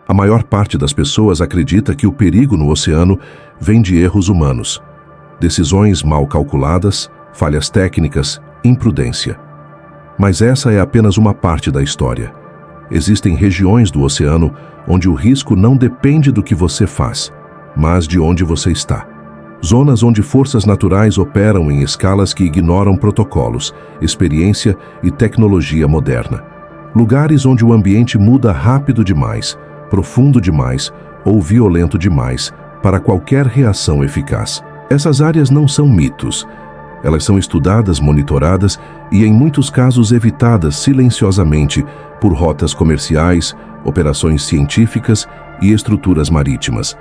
A maior parte das pessoas acredita que o perigo no oceano vem de erros humanos, decisões mal calculadas, falhas técnicas, imprudência. Mas essa é apenas uma parte da história. Existem regiões do oceano onde o risco não depende do que você faz, mas de onde você está. Zonas onde forças naturais operam em escalas que ignoram protocolos, experiência e tecnologia moderna. Lugares onde o ambiente muda rápido demais, profundo demais ou violento demais para qualquer reação eficaz. Essas áreas não são mitos. Elas são estudadas, monitoradas e, em muitos casos, evitadas silenciosamente por rotas comerciais, operações científicas e estruturas marítimas.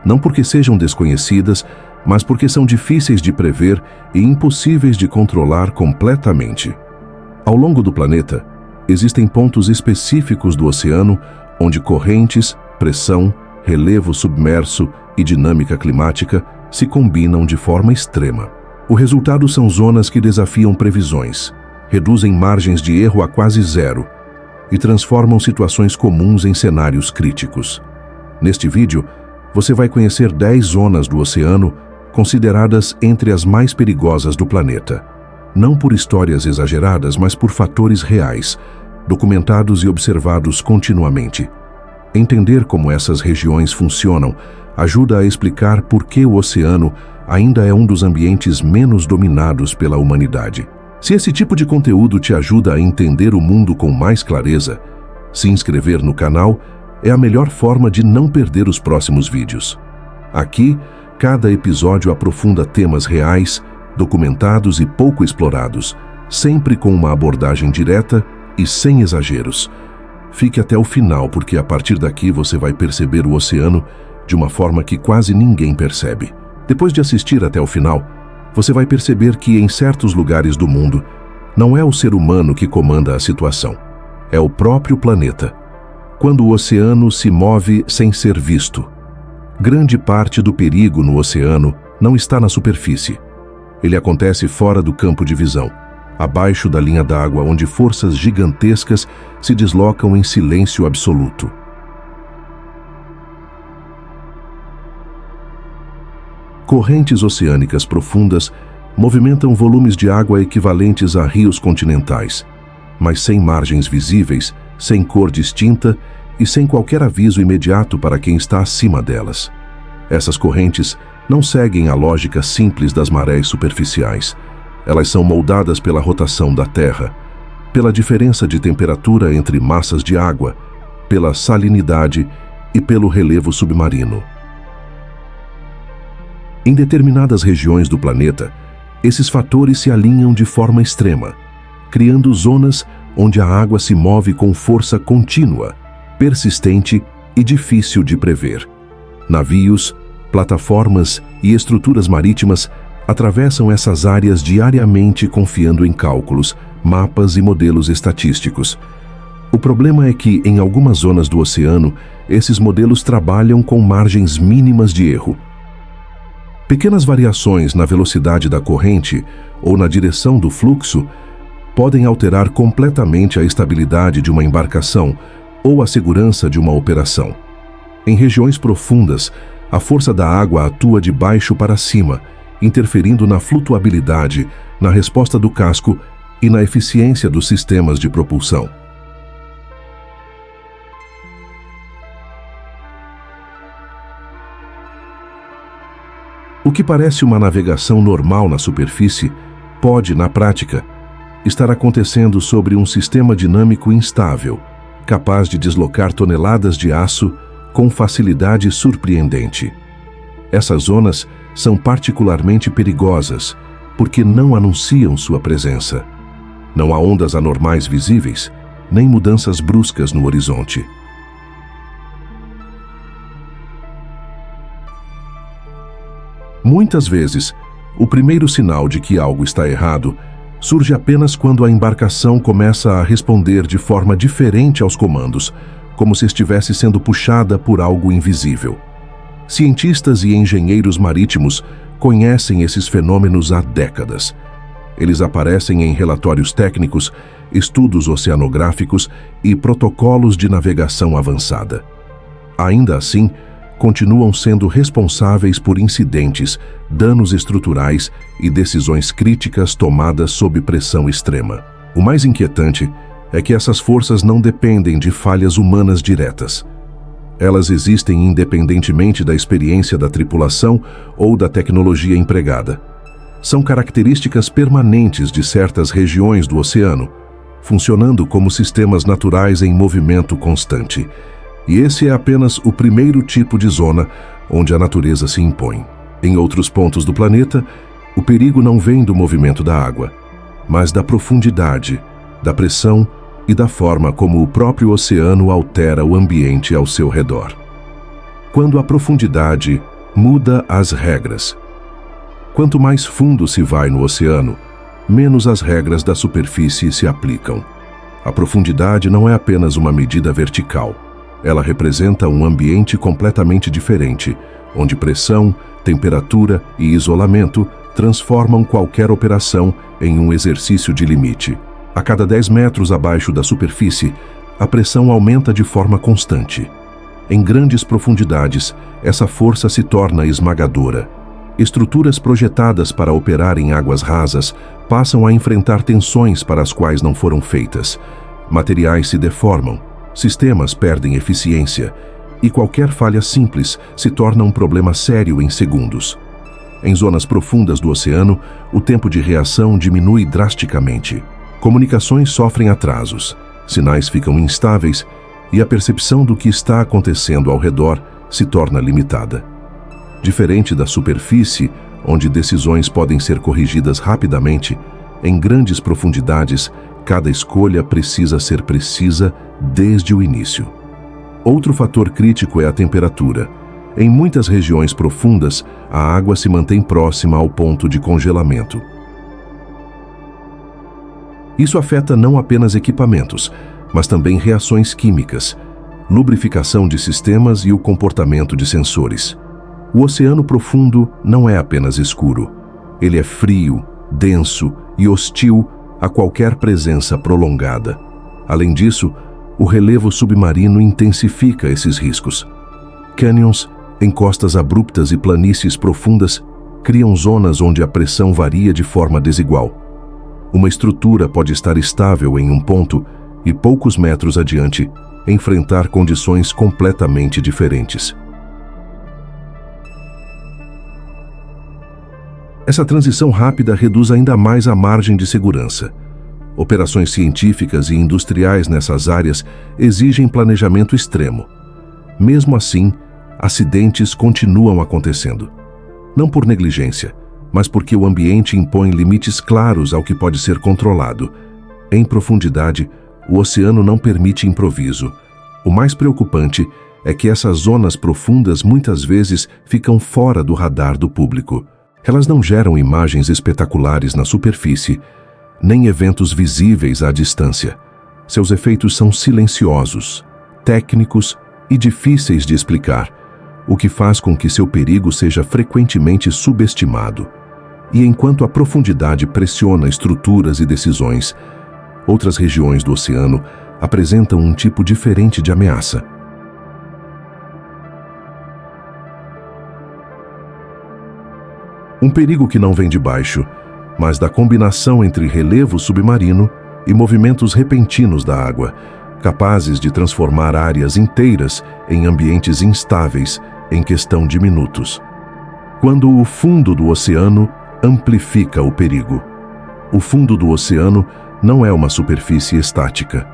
Não porque sejam desconhecidas, mas porque são difíceis de prever e impossíveis de controlar completamente. Ao longo do planeta, existem pontos específicos do oceano onde correntes, pressão, relevo submerso e dinâmica climática se combinam de forma extrema. O resultado são zonas que desafiam previsões, reduzem margens de erro a quase zero e transformam situações comuns em cenários críticos. Neste vídeo, você vai conhecer 10 zonas do oceano consideradas entre as mais perigosas do planeta. Não por histórias exageradas, mas por fatores reais, documentados e observados continuamente. Entender como essas regiões funcionam ajuda a explicar por que o oceano ainda é um dos ambientes menos dominados pela humanidade. Se esse tipo de conteúdo te ajuda a entender o mundo com mais clareza, se inscrever no canal é a melhor forma de não perder os próximos vídeos. Aqui, cada episódio aprofunda temas reais, documentados e pouco explorados, sempre com uma abordagem direta e sem exageros. Fique até o final, porque a partir daqui você vai perceber o oceano de uma forma que quase ninguém percebe. Depois de assistir até o final, você vai perceber que em certos lugares do mundo, não é o ser humano que comanda a situação, é o próprio planeta. Quando o oceano se move sem ser visto. Grande parte do perigo no oceano não está na superfície. Ele acontece fora do campo de visão, abaixo da linha d'água, onde forças gigantescas se deslocam em silêncio absoluto. Correntes oceânicas profundas movimentam volumes de água equivalentes a rios continentais, mas sem margens visíveis, sem cor distinta e sem qualquer aviso imediato para quem está acima delas. Essas correntes não seguem a lógica simples das marés superficiais. Elas são moldadas pela rotação da Terra, pela diferença de temperatura entre massas de água, pela salinidade e pelo relevo submarino. Em determinadas regiões do planeta, esses fatores se alinham de forma extrema, criando zonas onde a água se move com força contínua, persistente e difícil de prever. Navios, plataformas e estruturas marítimas atravessam essas áreas diariamente confiando em cálculos, mapas e modelos estatísticos. O problema é que, em algumas zonas do oceano, esses modelos trabalham com margens mínimas de erro. Pequenas variações na velocidade da corrente ou na direção do fluxo podem alterar completamente a estabilidade de uma embarcação ou a segurança de uma operação. Em regiões profundas, a força da água atua de baixo para cima, interferindo na flutuabilidade, na resposta do casco e na eficiência dos sistemas de propulsão. O que parece uma navegação normal na superfície pode, na prática, estar acontecendo sobre um sistema dinâmico instável, capaz de deslocar toneladas de aço com facilidade surpreendente. Essas zonas são particularmente perigosas porque não anunciam sua presença. Não há ondas anormais visíveis, nem mudanças bruscas no horizonte. Muitas vezes, o primeiro sinal de que algo está errado surge apenas quando a embarcação começa a responder de forma diferente aos comandos, como se estivesse sendo puxada por algo invisível. Cientistas e engenheiros marítimos conhecem esses fenômenos há décadas. Eles aparecem em relatórios técnicos, estudos oceanográficos e protocolos de navegação avançada. Ainda assim, continuam sendo responsáveis por incidentes, danos estruturais e decisões críticas tomadas sob pressão extrema. O mais inquietante é que essas forças não dependem de falhas humanas diretas. Elas existem independentemente da experiência da tripulação ou da tecnologia empregada. São características permanentes de certas regiões do oceano, funcionando como sistemas naturais em movimento constante. E esse é apenas o primeiro tipo de zona onde a natureza se impõe. Em outros pontos do planeta, o perigo não vem do movimento da água, mas da profundidade, da pressão e da forma como o próprio oceano altera o ambiente ao seu redor. Quando a profundidade muda as regras. Quanto mais fundo se vai no oceano, menos as regras da superfície se aplicam. A profundidade não é apenas uma medida vertical. Ela representa um ambiente completamente diferente, onde pressão, temperatura e isolamento transformam qualquer operação em um exercício de limite. A cada 10 metros abaixo da superfície, a pressão aumenta de forma constante. Em grandes profundidades, essa força se torna esmagadora. Estruturas projetadas para operar em águas rasas passam a enfrentar tensões para as quais não foram feitas. Materiais se deformam, sistemas perdem eficiência, e qualquer falha simples se torna um problema sério em segundos. Em zonas profundas do oceano, o tempo de reação diminui drasticamente. Comunicações sofrem atrasos, sinais ficam instáveis e a percepção do que está acontecendo ao redor se torna limitada. Diferente da superfície, onde decisões podem ser corrigidas rapidamente, em grandes profundidades, cada escolha precisa ser precisa desde o início. Outro fator crítico é a temperatura. Em muitas regiões profundas, a água se mantém próxima ao ponto de congelamento. Isso afeta não apenas equipamentos, mas também reações químicas, lubrificação de sistemas e o comportamento de sensores. O oceano profundo não é apenas escuro. Ele é frio, denso e hostil a qualquer presença prolongada. Além disso, o relevo submarino intensifica esses riscos. Canyons, encostas abruptas e planícies profundas criam zonas onde a pressão varia de forma desigual. Uma estrutura pode estar estável em um ponto e, poucos metros adiante, enfrentar condições completamente diferentes. Essa transição rápida reduz ainda mais a margem de segurança. Operações científicas e industriais nessas áreas exigem planejamento extremo. Mesmo assim, acidentes continuam acontecendo. Não por negligência, mas porque o ambiente impõe limites claros ao que pode ser controlado. Em profundidade, o oceano não permite improviso. O mais preocupante é que essas zonas profundas muitas vezes ficam fora do radar do público. Elas não geram imagens espetaculares na superfície, nem eventos visíveis à distância. Seus efeitos são silenciosos, técnicos e difíceis de explicar, o que faz com que seu perigo seja frequentemente subestimado. E enquanto a profundidade pressiona estruturas e decisões, outras regiões do oceano apresentam um tipo diferente de ameaça. Um perigo que não vem de baixo, mas da combinação entre relevo submarino e movimentos repentinos da água, capazes de transformar áreas inteiras em ambientes instáveis em questão de minutos. Quando o fundo do oceano amplifica o perigo. O fundo do oceano não é uma superfície estática.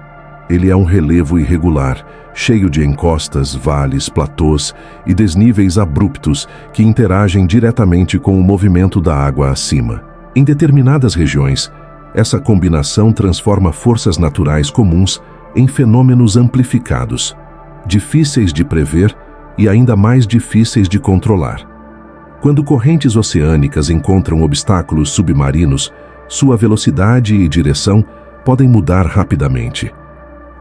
Ele é um relevo irregular, cheio de encostas, vales, platôs e desníveis abruptos que interagem diretamente com o movimento da água acima. Em determinadas regiões, essa combinação transforma forças naturais comuns em fenômenos amplificados, difíceis de prever e ainda mais difíceis de controlar. Quando correntes oceânicas encontram obstáculos submarinos, sua velocidade e direção podem mudar rapidamente.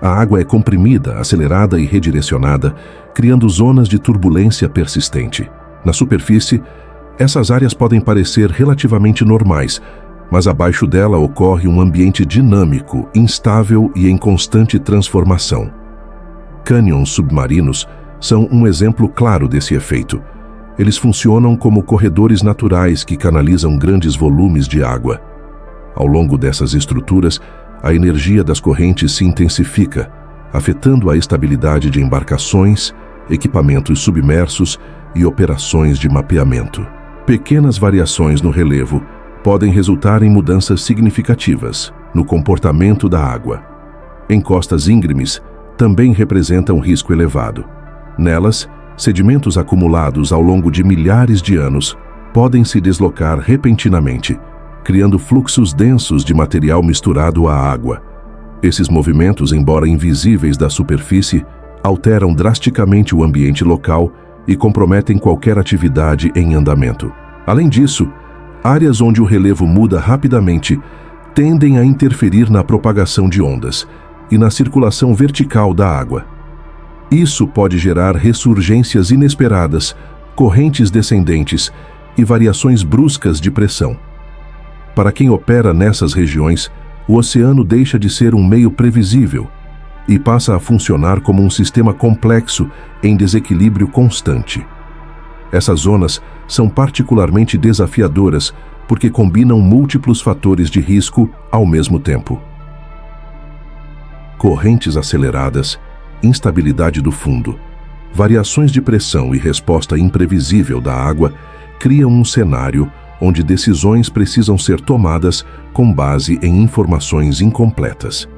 A água é comprimida, acelerada e redirecionada, criando zonas de turbulência persistente. Na superfície, essas áreas podem parecer relativamente normais, mas abaixo dela ocorre um ambiente dinâmico, instável e em constante transformação. Cânions submarinos são um exemplo claro desse efeito. Eles funcionam como corredores naturais que canalizam grandes volumes de água. Ao longo dessas estruturas, a energia das correntes se intensifica, afetando a estabilidade de embarcações, equipamentos submersos e operações de mapeamento. Pequenas variações no relevo podem resultar em mudanças significativas no comportamento da água. Encostas íngremes também representam risco elevado. Nelas, sedimentos acumulados ao longo de milhares de anos podem se deslocar repentinamente, criando fluxos densos de material misturado à água. Esses movimentos, embora invisíveis da superfície, alteram drasticamente o ambiente local e comprometem qualquer atividade em andamento. Além disso, áreas onde o relevo muda rapidamente tendem a interferir na propagação de ondas e na circulação vertical da água. Isso pode gerar ressurgências inesperadas, correntes descendentes e variações bruscas de pressão. Para quem opera nessas regiões, o oceano deixa de ser um meio previsível e passa a funcionar como um sistema complexo em desequilíbrio constante. Essas zonas são particularmente desafiadoras porque combinam múltiplos fatores de risco ao mesmo tempo. Correntes aceleradas, instabilidade do fundo, variações de pressão e resposta imprevisível da água criam um cenário onde decisões precisam ser tomadas com base em informações incompletas.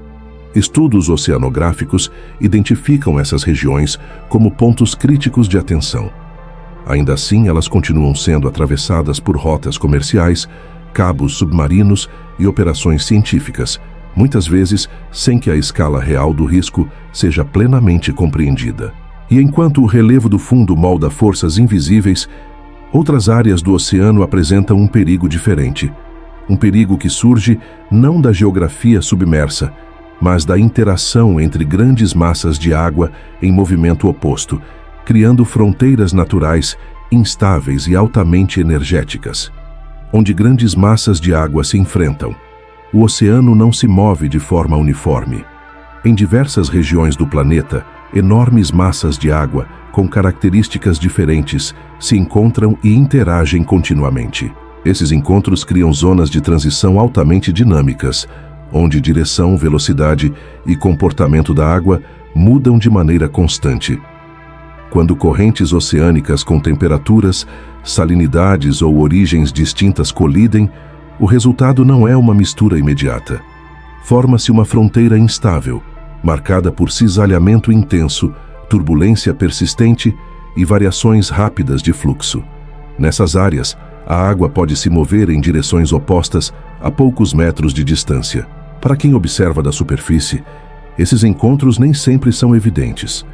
Estudos oceanográficos identificam essas regiões como pontos críticos de atenção. Ainda assim, elas continuam sendo atravessadas por rotas comerciais, cabos submarinos e operações científicas, muitas vezes sem que a escala real do risco seja plenamente compreendida. E enquanto o relevo do fundo molda forças invisíveis, outras áreas do oceano apresentam um perigo diferente. Um perigo que surge não da geografia submersa, mas da interação entre grandes massas de água em movimento oposto, criando fronteiras naturais instáveis e altamente energéticas. Onde grandes massas de água se enfrentam, o oceano não se move de forma uniforme. Em diversas regiões do planeta, enormes massas de água com características diferentes se encontram e interagem continuamente. Esses encontros criam zonas de transição altamente dinâmicas, onde direção, velocidade e comportamento da água mudam de maneira constante. Quando correntes oceânicas com temperaturas, salinidades ou origens distintas colidem, o resultado não é uma mistura imediata. Forma-se uma fronteira instável, marcada por cisalhamento intenso, turbulência persistente e variações rápidas de fluxo. Nessas áreas, a água pode se mover em direções opostas a poucos metros de distância. Para quem observa da superfície, esses encontros nem sempre são evidentes.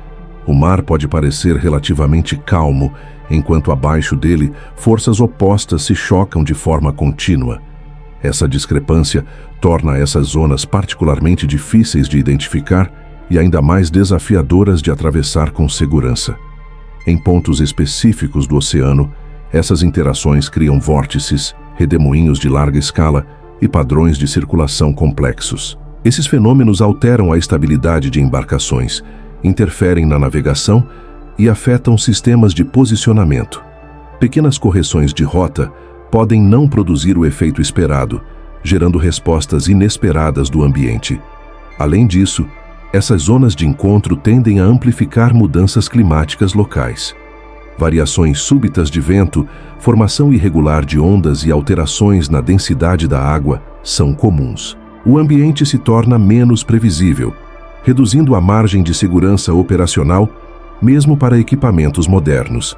O mar pode parecer relativamente calmo, enquanto abaixo dele forças opostas se chocam de forma contínua. Essa discrepância torna essas zonas particularmente difíceis de identificar e ainda mais desafiadoras de atravessar com segurança. Em pontos específicos do oceano, essas interações criam vórtices, redemoinhos de larga escala e padrões de circulação complexos. Esses fenômenos alteram a estabilidade de embarcações, interferem na navegação e afetam sistemas de posicionamento. Pequenas correções de rota podem não produzir o efeito esperado, gerando respostas inesperadas do ambiente. Além disso, essas zonas de encontro tendem a amplificar mudanças climáticas locais. Variações súbitas de vento, formação irregular de ondas e alterações na densidade da água são comuns. O ambiente se torna menos previsível, reduzindo a margem de segurança operacional, mesmo para equipamentos modernos.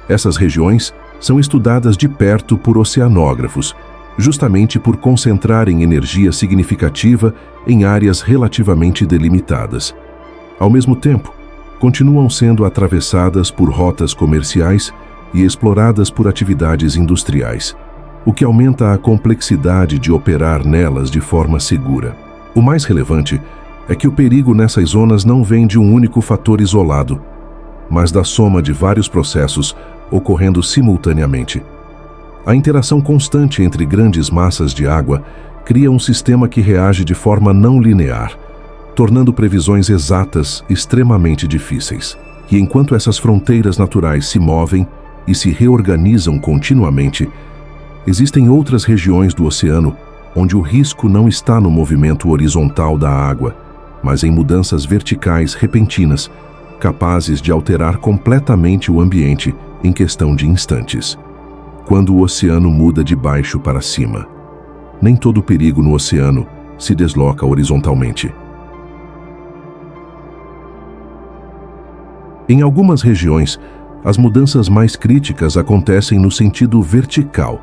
Essas regiões são estudadas de perto por oceanógrafos, justamente por concentrarem energia significativa em áreas relativamente delimitadas. Ao mesmo tempo, continuam sendo atravessadas por rotas comerciais e exploradas por atividades industriais, o que aumenta a complexidade de operar nelas de forma segura. O mais relevante é que o perigo nessas zonas não vem de um único fator isolado, mas da soma de vários processos ocorrendo simultaneamente. A interação constante entre grandes massas de água cria um sistema que reage de forma não linear, tornando previsões exatas extremamente difíceis. E enquanto essas fronteiras naturais se movem e se reorganizam continuamente, existem outras regiões do oceano onde o risco não está no movimento horizontal da água, mas em mudanças verticais repentinas, capazes de alterar completamente o ambiente em questão de instantes. Quando o oceano muda de baixo para cima, nem todo perigo no oceano se desloca horizontalmente. Em algumas regiões, as mudanças mais críticas acontecem no sentido vertical,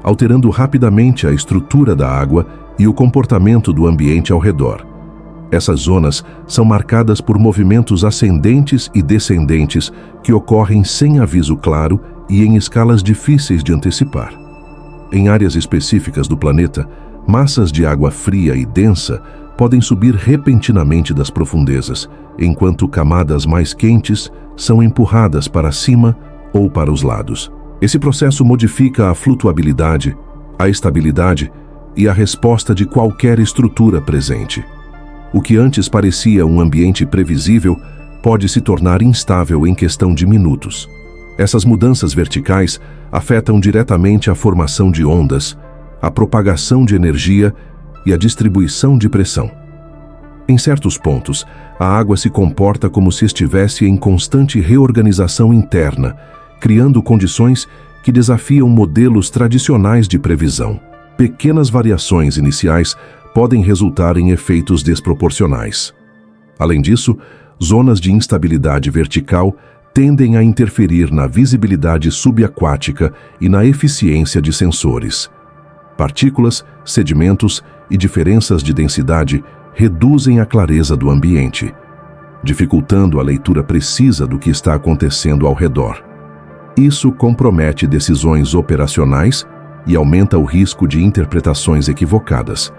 alterando rapidamente a estrutura da água e o comportamento do ambiente ao redor. Essas zonas são marcadas por movimentos ascendentes e descendentes que ocorrem sem aviso claro e em escalas difíceis de antecipar. Em áreas específicas do planeta, massas de água fria e densa podem subir repentinamente das profundezas, enquanto camadas mais quentes são empurradas para cima ou para os lados. Esse processo modifica a flutuabilidade, a estabilidade e a resposta de qualquer estrutura presente. O que antes parecia um ambiente previsível pode se tornar instável em questão de minutos. Essas mudanças verticais afetam diretamente a formação de ondas, a propagação de energia e a distribuição de pressão. Em certos pontos, a água se comporta como se estivesse em constante reorganização interna, criando condições que desafiam modelos tradicionais de previsão. Pequenas variações iniciais podem resultar em efeitos desproporcionais. Além disso, zonas de instabilidade vertical tendem a interferir na visibilidade subaquática e na eficiência de sensores. Partículas, sedimentos e diferenças de densidade reduzem a clareza do ambiente, dificultando a leitura precisa do que está acontecendo ao redor. Isso compromete decisões operacionais e aumenta o risco de interpretações equivocadas.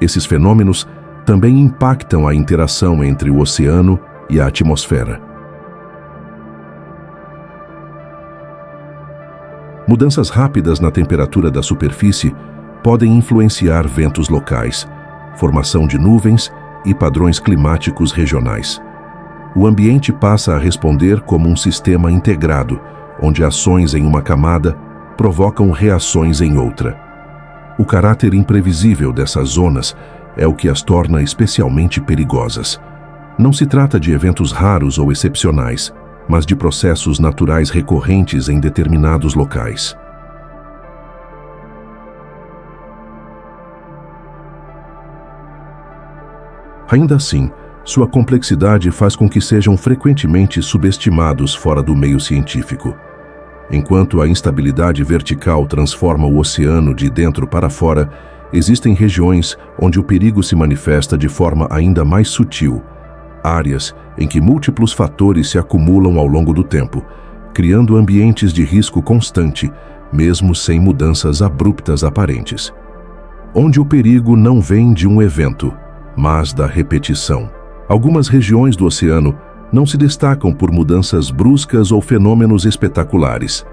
Esses fenômenos também impactam a interação entre o oceano e a atmosfera. Mudanças rápidas na temperatura da superfície podem influenciar ventos locais, formação de nuvens e padrões climáticos regionais. O ambiente passa a responder como um sistema integrado, onde ações em uma camada provocam reações em outra. O caráter imprevisível dessas zonas é o que as torna especialmente perigosas. Não se trata de eventos raros ou excepcionais, mas de processos naturais recorrentes em determinados locais. Ainda assim, sua complexidade faz com que sejam frequentemente subestimados fora do meio científico. Enquanto a instabilidade vertical transforma o oceano de dentro para fora, existem regiões onde o perigo se manifesta de forma ainda mais sutil, áreas em que múltiplos fatores se acumulam ao longo do tempo, criando ambientes de risco constante, mesmo sem mudanças abruptas aparentes. Onde o perigo não vem de um evento, mas da repetição. Algumas regiões do oceano não se destacam por mudanças bruscas ou fenômenos espetaculares.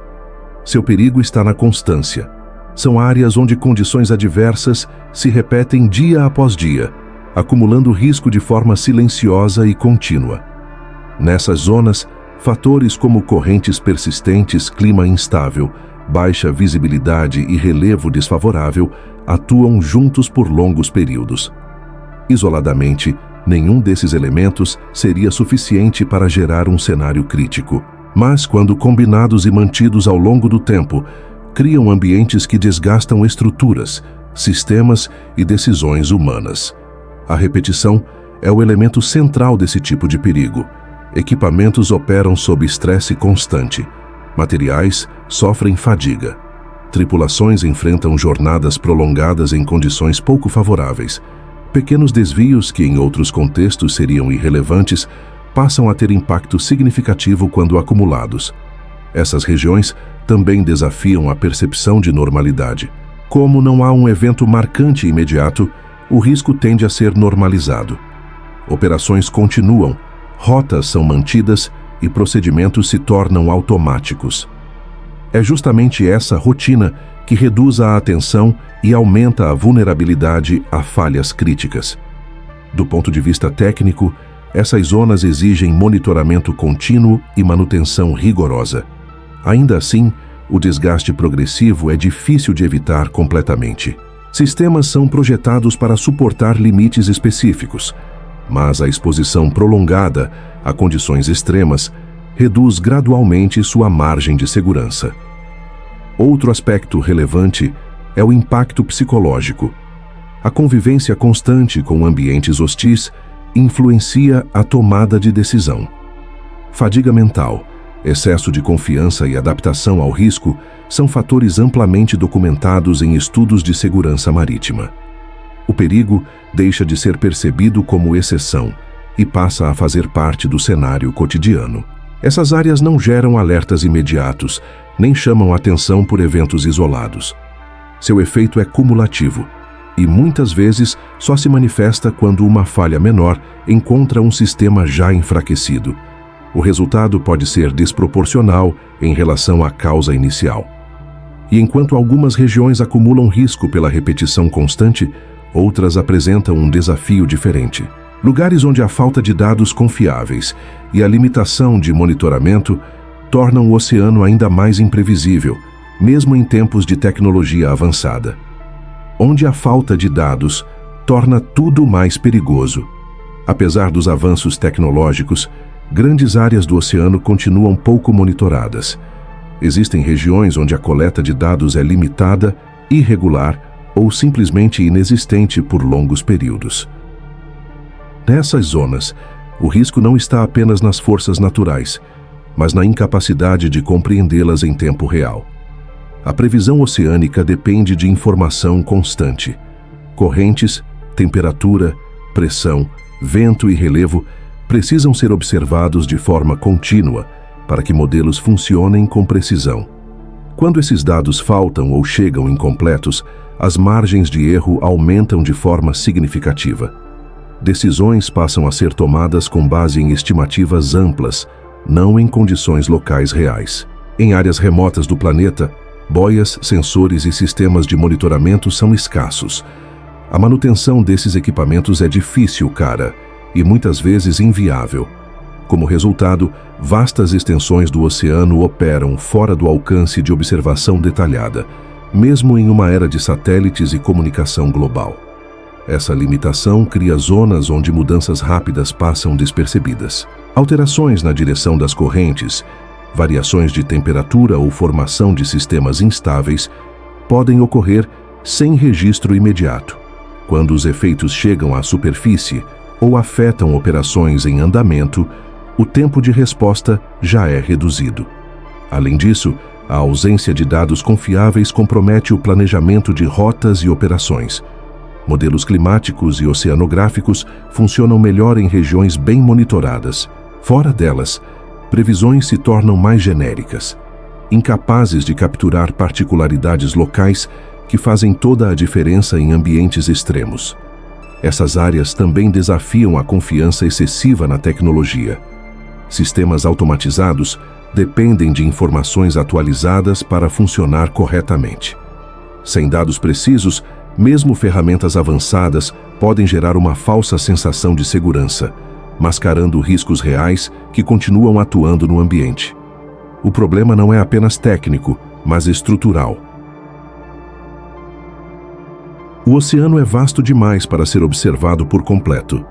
Seu perigo está na constância. São áreas onde condições adversas se repetem dia após dia, acumulando risco de forma silenciosa e contínua. Nessas zonas, fatores como correntes persistentes, clima instável, baixa visibilidade e relevo desfavorável atuam juntos por longos períodos. Isoladamente, nenhum desses elementos seria suficiente para gerar um cenário crítico. Mas, quando combinados e mantidos ao longo do tempo, criam ambientes que desgastam estruturas, sistemas e decisões humanas. A repetição é o elemento central desse tipo de perigo. Equipamentos operam sob estresse constante. Materiais sofrem fadiga. Tripulações enfrentam jornadas prolongadas em condições pouco favoráveis. Pequenos desvios que em outros contextos seriam irrelevantes passam a ter impacto significativo quando acumulados. Essas regiões também desafiam a percepção de normalidade. Como não há um evento marcante imediato, o risco tende a ser normalizado. Operações continuam, rotas são mantidas e procedimentos se tornam automáticos. É justamente essa rotina que reduz a atenção e aumenta a vulnerabilidade a falhas críticas. Do ponto de vista técnico, essas zonas exigem monitoramento contínuo e manutenção rigorosa. Ainda assim, o desgaste progressivo é difícil de evitar completamente. Sistemas são projetados para suportar limites específicos, mas a exposição prolongada a condições extremas reduz gradualmente sua margem de segurança. Outro aspecto relevante é o impacto psicológico. A convivência constante com ambientes hostis influencia a tomada de decisão. Fadiga mental, excesso de confiança e adaptação ao risco são fatores amplamente documentados em estudos de segurança marítima. O perigo deixa de ser percebido como exceção e passa a fazer parte do cenário cotidiano. Essas áreas não geram alertas imediatos, nem chamam atenção por eventos isolados. Seu efeito é cumulativo e muitas vezes só se manifesta quando uma falha menor encontra um sistema já enfraquecido. O resultado pode ser desproporcional em relação à causa inicial. E enquanto algumas regiões acumulam risco pela repetição constante, outras apresentam um desafio diferente. Lugares onde a falta de dados confiáveis e a limitação de monitoramento tornam o oceano ainda mais imprevisível, mesmo em tempos de tecnologia avançada. Onde a falta de dados torna tudo mais perigoso. Apesar dos avanços tecnológicos, grandes áreas do oceano continuam pouco monitoradas. Existem regiões onde a coleta de dados é limitada, irregular ou simplesmente inexistente por longos períodos. Nessas zonas, o risco não está apenas nas forças naturais, mas na incapacidade de compreendê-las em tempo real. A previsão oceânica depende de informação constante. Correntes, temperatura, pressão, vento e relevo precisam ser observados de forma contínua para que modelos funcionem com precisão. Quando esses dados faltam ou chegam incompletos, as margens de erro aumentam de forma significativa. Decisões passam a ser tomadas com base em estimativas amplas, não em condições locais reais. Em áreas remotas do planeta, boias, sensores e sistemas de monitoramento são escassos. A manutenção desses equipamentos é difícil, cara, e muitas vezes inviável. Como resultado, vastas extensões do oceano operam fora do alcance de observação detalhada, mesmo em uma era de satélites e comunicação global. Essa limitação cria zonas onde mudanças rápidas passam despercebidas. Alterações na direção das correntes, variações de temperatura ou formação de sistemas instáveis podem ocorrer sem registro imediato. Quando os efeitos chegam à superfície ou afetam operações em andamento, o tempo de resposta já é reduzido. Além disso, a ausência de dados confiáveis compromete o planejamento de rotas e operações. Modelos climáticos e oceanográficos funcionam melhor em regiões bem monitoradas. Fora delas, previsões se tornam mais genéricas, incapazes de capturar particularidades locais que fazem toda a diferença em ambientes extremos. Essas áreas também desafiam a confiança excessiva na tecnologia. Sistemas automatizados dependem de informações atualizadas para funcionar corretamente. Sem dados precisos, mesmo ferramentas avançadas podem gerar uma falsa sensação de segurança, mascarando riscos reais que continuam atuando no ambiente. O problema não é apenas técnico, mas estrutural. O oceano é vasto demais para ser observado por completo,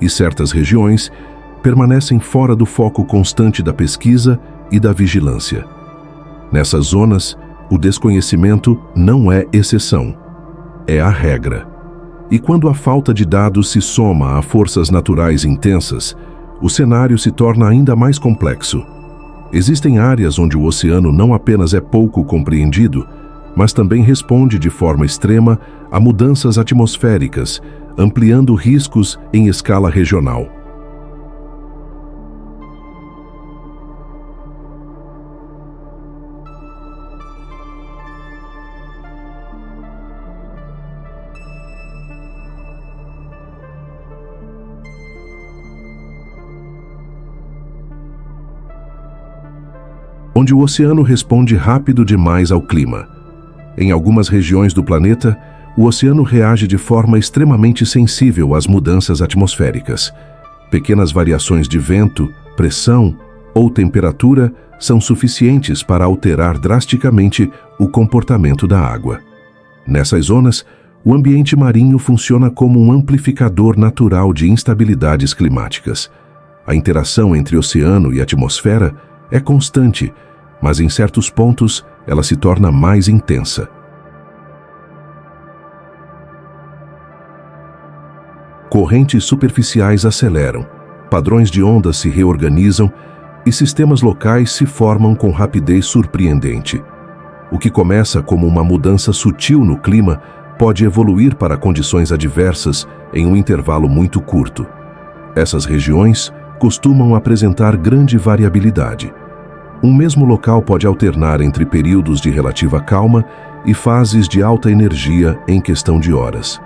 e certas regiões permanecem fora do foco constante da pesquisa e da vigilância. Nessas zonas, o desconhecimento não é exceção, é a regra. E quando a falta de dados se soma a forças naturais intensas, o cenário se torna ainda mais complexo. Existem áreas onde o oceano não apenas é pouco compreendido, mas também responde de forma extrema a mudanças atmosféricas, ampliando riscos em escala regional. Onde o oceano responde rápido demais ao clima. Em algumas regiões do planeta, o oceano reage de forma extremamente sensível às mudanças atmosféricas. Pequenas variações de vento, pressão ou temperatura são suficientes para alterar drasticamente o comportamento da água. Nessas zonas, o ambiente marinho funciona como um amplificador natural de instabilidades climáticas. A interação entre oceano e atmosfera é constante, mas em certos pontos ela se torna mais intensa. Correntes superficiais aceleram, padrões de ondas se reorganizam e sistemas locais se formam com rapidez surpreendente. O que começa como uma mudança sutil no clima pode evoluir para condições adversas em um intervalo muito curto. Essas regiões costumam apresentar grande variabilidade. Um mesmo local pode alternar entre períodos de relativa calma e fases de alta energia em questão de horas.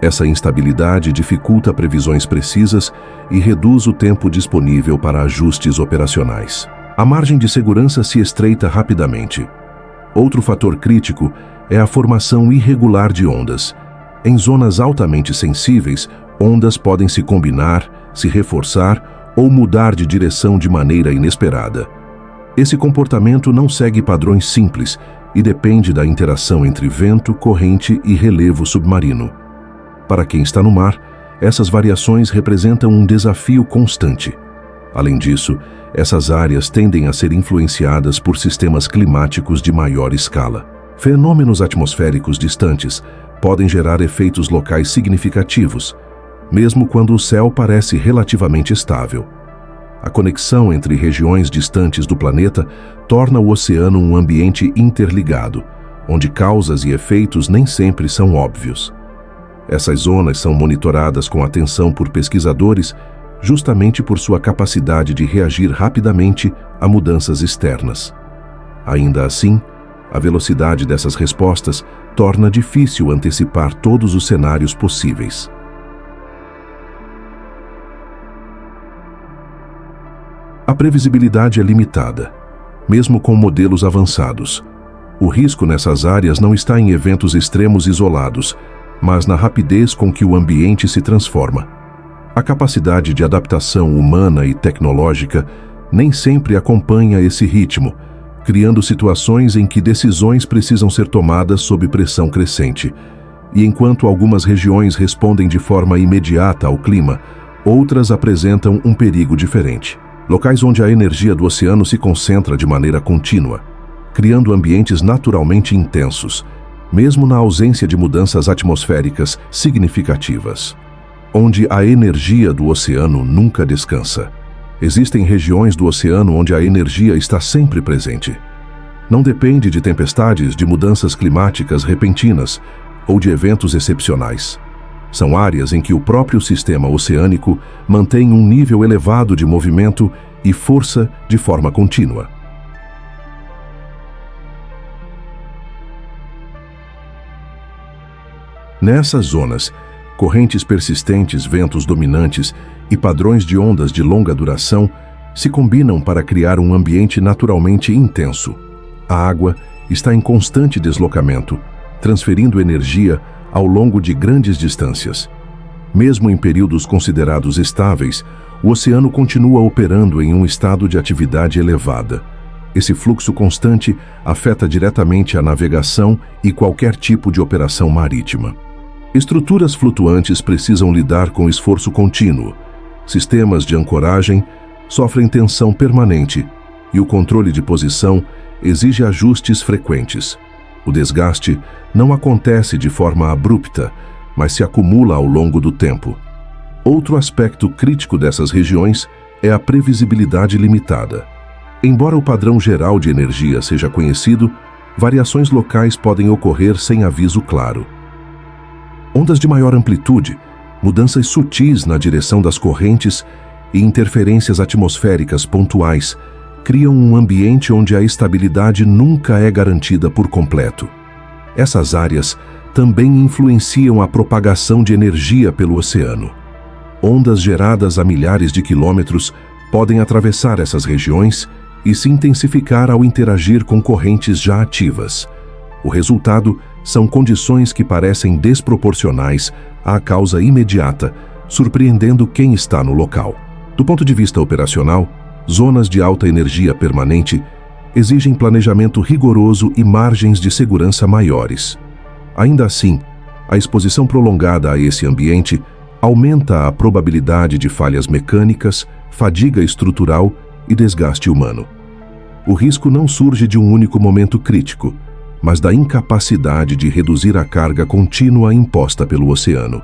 Essa instabilidade dificulta previsões precisas e reduz o tempo disponível para ajustes operacionais. A margem de segurança se estreita rapidamente. Outro fator crítico é a formação irregular de ondas. Em zonas altamente sensíveis, ondas podem se combinar, se reforçar ou mudar de direção de maneira inesperada. Esse comportamento não segue padrões simples e depende da interação entre vento, corrente e relevo submarino. Para quem está no mar, essas variações representam um desafio constante. Além disso, essas áreas tendem a ser influenciadas por sistemas climáticos de maior escala. Fenômenos atmosféricos distantes podem gerar efeitos locais significativos, mesmo quando o céu parece relativamente estável. A conexão entre regiões distantes do planeta torna o oceano um ambiente interligado, onde causas e efeitos nem sempre são óbvios. Essas zonas são monitoradas com atenção por pesquisadores justamente por sua capacidade de reagir rapidamente a mudanças externas. Ainda assim, a velocidade dessas respostas torna difícil antecipar todos os cenários possíveis. A previsibilidade é limitada, mesmo com modelos avançados. O risco nessas áreas não está em eventos extremos isolados, mas na rapidez com que o ambiente se transforma. A capacidade de adaptação humana e tecnológica nem sempre acompanha esse ritmo, criando situações em que decisões precisam ser tomadas sob pressão crescente. E enquanto algumas regiões respondem de forma imediata ao clima, outras apresentam um perigo diferente. Locais onde a energia do oceano se concentra de maneira contínua, criando ambientes naturalmente intensos, mesmo na ausência de mudanças atmosféricas significativas. Onde a energia do oceano nunca descansa. Existem regiões do oceano onde a energia está sempre presente. Não depende de tempestades, de mudanças climáticas repentinas ou de eventos excepcionais. São áreas em que o próprio sistema oceânico mantém um nível elevado de movimento e força de forma contínua. Nessas zonas, correntes persistentes, ventos dominantes e padrões de ondas de longa duração se combinam para criar um ambiente naturalmente intenso. A água está em constante deslocamento, transferindo energia ao longo de grandes distâncias. Mesmo em períodos considerados estáveis, o oceano continua operando em um estado de atividade elevada. Esse fluxo constante afeta diretamente a navegação e qualquer tipo de operação marítima. Estruturas flutuantes precisam lidar com esforço contínuo. Sistemas de ancoragem sofrem tensão permanente e o controle de posição exige ajustes frequentes. O desgaste não acontece de forma abrupta, mas se acumula ao longo do tempo. Outro aspecto crítico dessas regiões é a previsibilidade limitada. Embora o padrão geral de energia seja conhecido, variações locais podem ocorrer sem aviso claro. Ondas de maior amplitude, mudanças sutis na direção das correntes e interferências atmosféricas pontuais criam um ambiente onde a estabilidade nunca é garantida por completo. Essas áreas também influenciam a propagação de energia pelo oceano. Ondas geradas a milhares de quilômetros podem atravessar essas regiões e se intensificar ao interagir com correntes já ativas. O resultado são condições que parecem desproporcionais à causa imediata, surpreendendo quem está no local. Do ponto de vista operacional, zonas de alta energia permanente exigem planejamento rigoroso e margens de segurança maiores. Ainda assim, a exposição prolongada a esse ambiente aumenta a probabilidade de falhas mecânicas, fadiga estrutural e desgaste humano. O risco não surge de um único momento crítico, mas da incapacidade de reduzir a carga contínua imposta pelo oceano.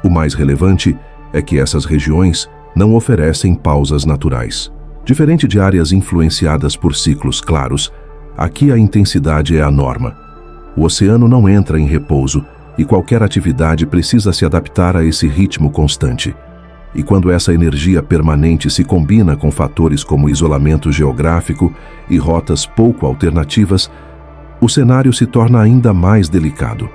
O mais relevante é que essas regiões não oferecem pausas naturais. Diferente de áreas influenciadas por ciclos claros, aqui a intensidade é a norma. O oceano não entra em repouso e qualquer atividade precisa se adaptar a esse ritmo constante. E quando essa energia permanente se combina com fatores como isolamento geográfico e rotas pouco alternativas, o cenário se torna ainda mais delicado.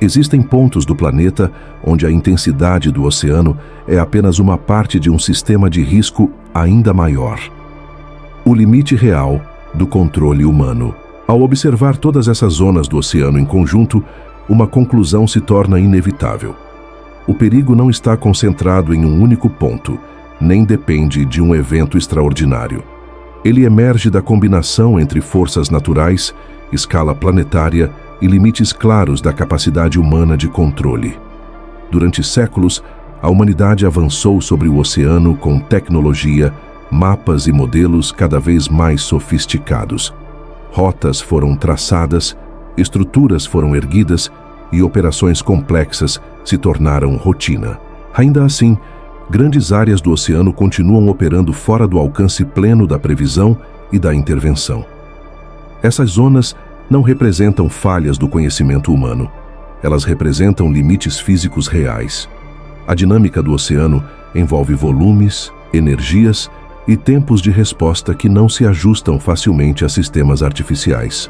Existem pontos do planeta onde a intensidade do oceano é apenas uma parte de um sistema de risco ainda maior. O limite real do controle humano. Ao observar todas essas zonas do oceano em conjunto, uma conclusão se torna inevitável. O perigo não está concentrado em um único ponto, nem depende de um evento extraordinário. Ele emerge da combinação entre forças naturais, escala planetária e limites claros da capacidade humana de controle. Durante séculos, a humanidade avançou sobre o oceano com tecnologia, mapas e modelos cada vez mais sofisticados. Rotas foram traçadas, estruturas foram erguidas e operações complexas se tornaram rotina. Ainda assim, grandes áreas do oceano continuam operando fora do alcance pleno da previsão e da intervenção. Essas zonas não representam falhas do conhecimento humano. Elas representam limites físicos reais. A dinâmica do oceano envolve volumes, energias e tempos de resposta que não se ajustam facilmente a sistemas artificiais.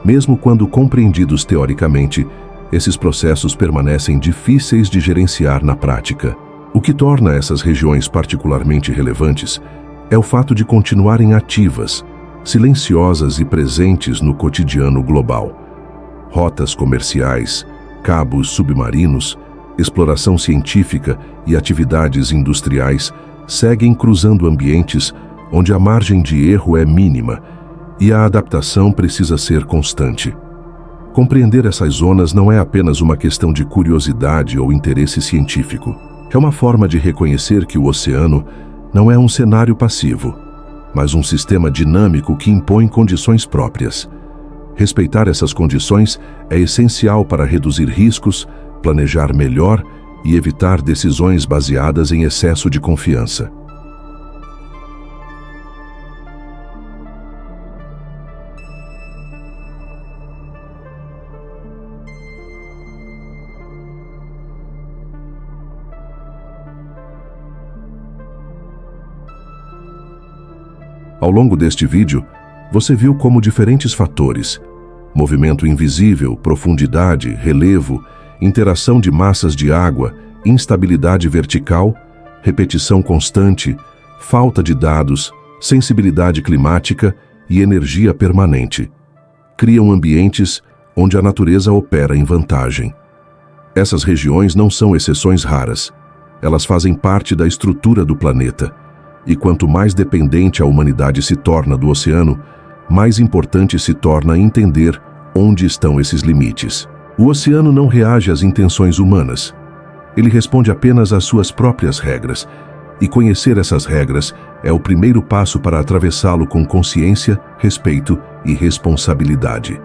Mesmo quando compreendidos teoricamente, esses processos permanecem difíceis de gerenciar na prática. O que torna essas regiões particularmente relevantes é o fato de continuarem ativas, silenciosas e presentes no cotidiano global. Rotas comerciais, cabos submarinos, exploração científica e atividades industriais seguem cruzando ambientes onde a margem de erro é mínima e a adaptação precisa ser constante. Compreender essas zonas não é apenas uma questão de curiosidade ou interesse científico. É uma forma de reconhecer que o oceano não é um cenário passivo, mas um sistema dinâmico que impõe condições próprias. Respeitar essas condições é essencial para reduzir riscos, planejar melhor e evitar decisões baseadas em excesso de confiança. Ao longo deste vídeo, você viu como diferentes fatores, movimento invisível, profundidade, relevo, interação de massas de água, instabilidade vertical, repetição constante, falta de dados, sensibilidade climática e energia permanente, criam ambientes onde a natureza opera em vantagem. Essas regiões não são exceções raras. Elas fazem parte da estrutura do planeta. E quanto mais dependente a humanidade se torna do oceano, mais importante se torna entender onde estão esses limites. O oceano não reage às intenções humanas. Ele responde apenas às suas próprias regras, e conhecer essas regras é o primeiro passo para atravessá-lo com consciência, respeito e responsabilidade.